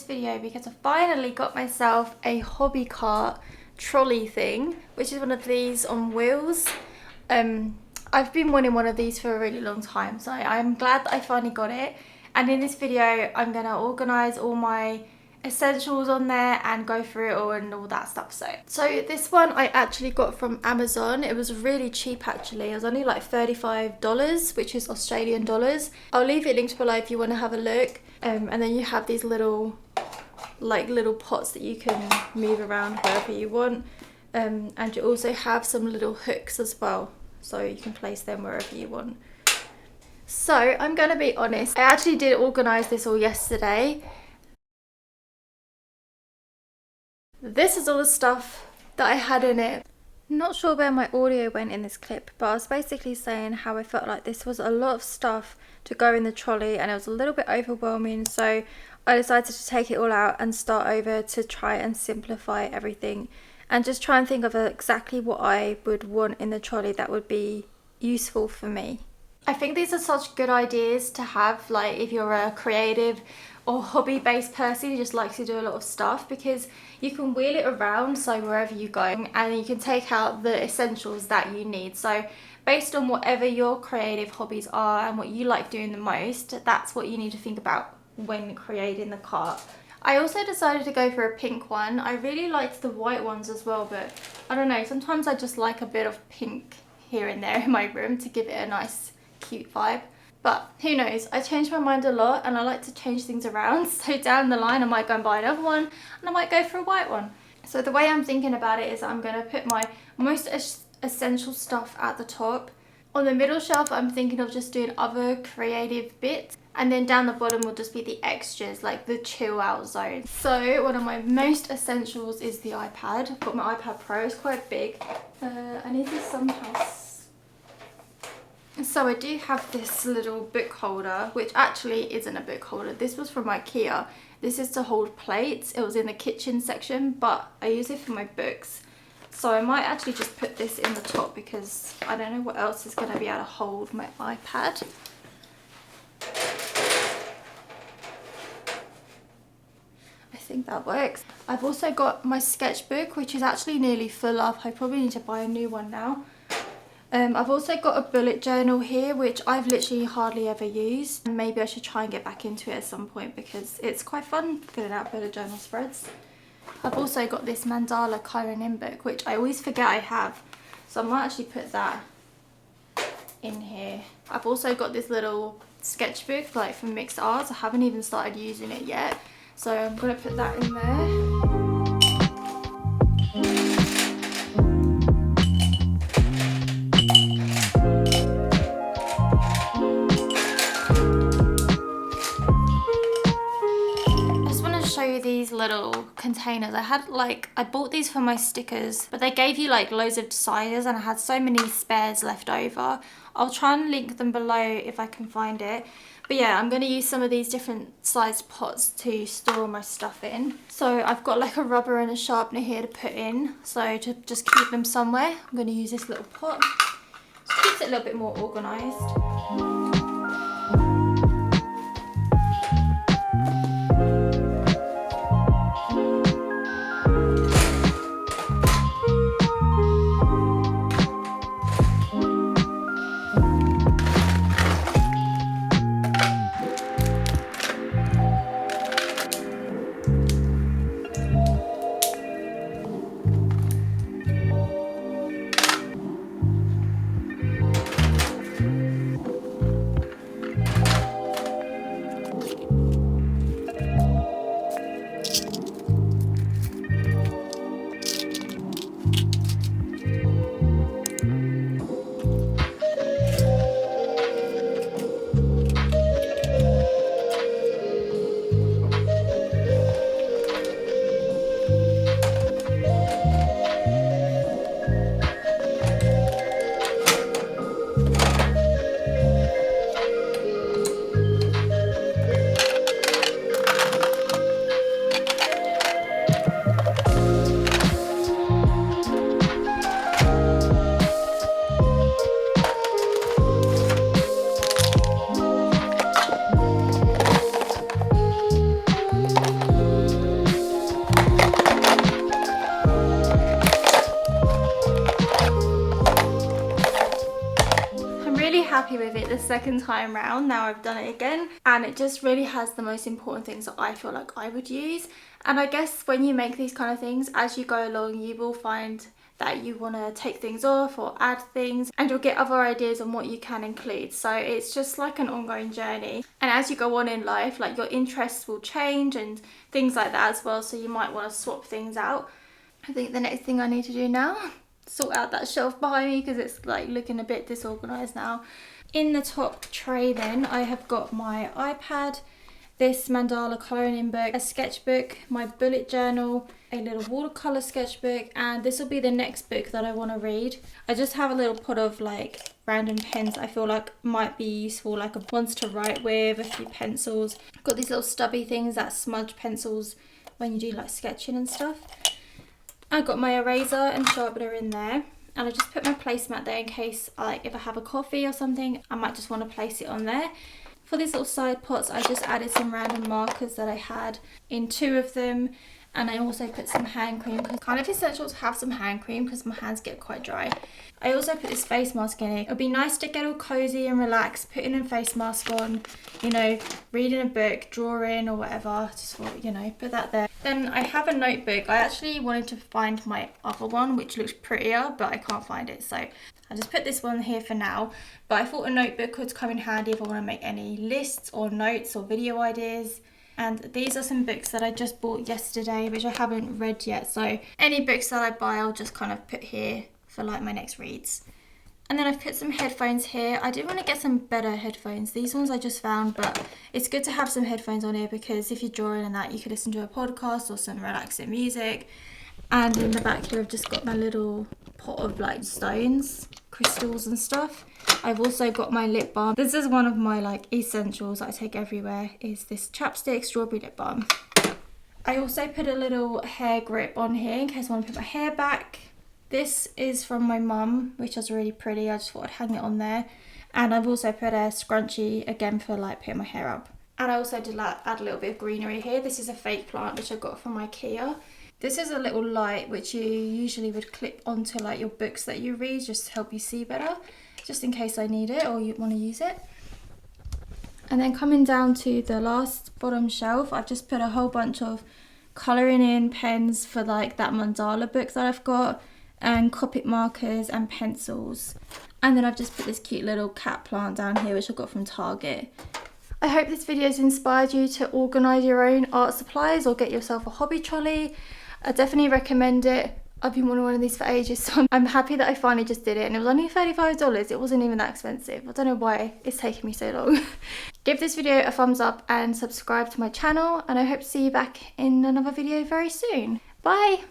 video because I finally got myself a hobby cart trolley thing, which is one of these on wheels. I've been wanting one of these for a really long time, so I'm glad that I finally got it. And in this video I'm gonna organise all my essentials on there and go through it all and all that stuff. So this one I actually got from Amazon. It was really cheap actually. It was only like $35, which is Australian dollars. I'll leave it linked below if you want to have a look. And then you have these little pots that you can move around wherever you want, and you also have some little hooks as well, so you can place them wherever you want. So I'm gonna be honest, I actually did organise this all yesterday. This is all the stuff that I had in it. Not sure where my audio went in this clip, but I was basically saying how I felt like this was a lot of stuff to go in the trolley and it was a little bit overwhelming, so I decided to take it all out and start over to try and simplify everything and just try and think of exactly what I would want in the trolley that would be useful for me. I think these are such good ideas to have, like if you're a creative or hobby-based person who just likes to do a lot of stuff, because you can wheel it around, so wherever you go, and you can take out the essentials that you need. So based on whatever your creative hobbies are and what you like doing the most, that's what you need to think about when creating the cart. I also decided to go for a pink one. I really liked the white ones as well, but I don't know, sometimes I just like a bit of pink here and there in my room to give it a nice cute vibe. But who knows, I change my mind a lot and I like to change things around, so down the line I might go and buy another one and I might go for a white one. So the way I'm thinking about it is I'm going to put my most essential stuff at the top. On the middle shelf I'm thinking of just doing other creative bits, and then down the bottom will just be the extras, like the chill out zone. So one of my most essentials is the iPad. I've got my iPad Pro, it's quite big. I need to somehow... So I do have this little book holder, which actually isn't a book holder. This was from IKEA. This is to hold plates. It was in the kitchen section, but I use it for my books. So I might actually just put this in the top because I don't know what else is going to be able to hold my iPad. I think that works. I've also got my sketchbook, which is actually nearly full up. I probably need to buy a new one now. I've also got a bullet journal here, which I've literally hardly ever used. And maybe I should try and get back into it at some point because it's quite fun filling out bullet journal spreads. I've also got this mandala colouring in book, which I always forget I have. So I might actually put that in here. I've also got this little sketchbook like from Mixed Arts. I haven't even started using it yet. So I'm going to put that in there. These little containers. I bought these for my stickers, but they gave you like loads of sizes and I had so many spares left over. I'll try and link them below if I can find it. But yeah, I'm going to use some of these different sized pots to store all my stuff in. So I've got like a rubber and a sharpener here to put in, so to just keep them somewhere I'm going to use this little pot. Just keeps it a little bit more organised. with it the second time round. Now I've done it again, and it just really has the most important things that I feel like I would use. And I guess when you make these kind of things, as you go along, you will find that you want to take things off or add things, and you'll get other ideas on what you can include. So it's just like an ongoing journey, and as you go on in life, like, your interests will change and things like that as well, so you might want to swap things out. I think the next thing I need to do now, sort out that shelf behind me because it's like looking a bit disorganized now. In the top tray then, I have got my iPad, this mandala colouring book, a sketchbook, my bullet journal, a little watercolour sketchbook, and this will be the next book that I want to read. I just have a little pot of like random pens I feel like might be useful, like ones to write with, a few pencils. I've got these little stubby things that smudge pencils when you do like sketching and stuff. I got my eraser and sharpener in there, and I just put my placemat there in case, like, if I have a coffee or something, I might just want to place it on there. For these little side pots, I just added some random markers that I had in 2 of them, and I also put some hand cream, because it's kind of essential to have some hand cream because my hands get quite dry. I also put this face mask in it. It would be nice to get all cozy and relaxed, putting a face mask on, you know, reading a book, drawing or whatever, just thought, you know, put that there. Then I have a notebook. I actually wanted to find my other one, which looks prettier, but I can't find it, so I just put this one here for now. But I thought a notebook would come in handy if I want to make any lists or notes or video ideas. And these are some books that I just bought yesterday, which I haven't read yet, so any books that I buy I'll just kind of put here for like my next reads. And then I've put some headphones here. I do want to get some better headphones. These ones I just found, but it's good to have some headphones on here because if you're drawing and that, you could listen to a podcast or some relaxing music. And in the back here I've just got my little pot of like stones, crystals and stuff. I've also got my lip balm. This is one of my like essentials that I take everywhere, is this chapstick strawberry lip balm. I also put a little hair grip on here in case I want to put my hair back. This is from my mum, which is really pretty. I just thought I'd hang it on there. And I've also put a scrunchie, again for like putting my hair up. And I also did like add a little bit of greenery here. This is a fake plant which I got from IKEA. This is a little light which you usually would clip onto like your books that you read, just to help you see better, just in case I need it or you want to use it. And then coming down to the last bottom shelf, I've just put a whole bunch of colouring in pens for like that mandala book that I've got, and Copic markers and pencils. And then I've just put this cute little cat plant down here which I got from Target. I hope this video has inspired you to organise your own art supplies or get yourself a hobby trolley. I definitely recommend it. I've been wanting one of these for ages, so I'm happy that I finally just did it, and it was only $35. It wasn't even that expensive. I don't know why it's taken me so long. Give this video a thumbs up and subscribe to my channel, and I hope to see you back in another video very soon. Bye!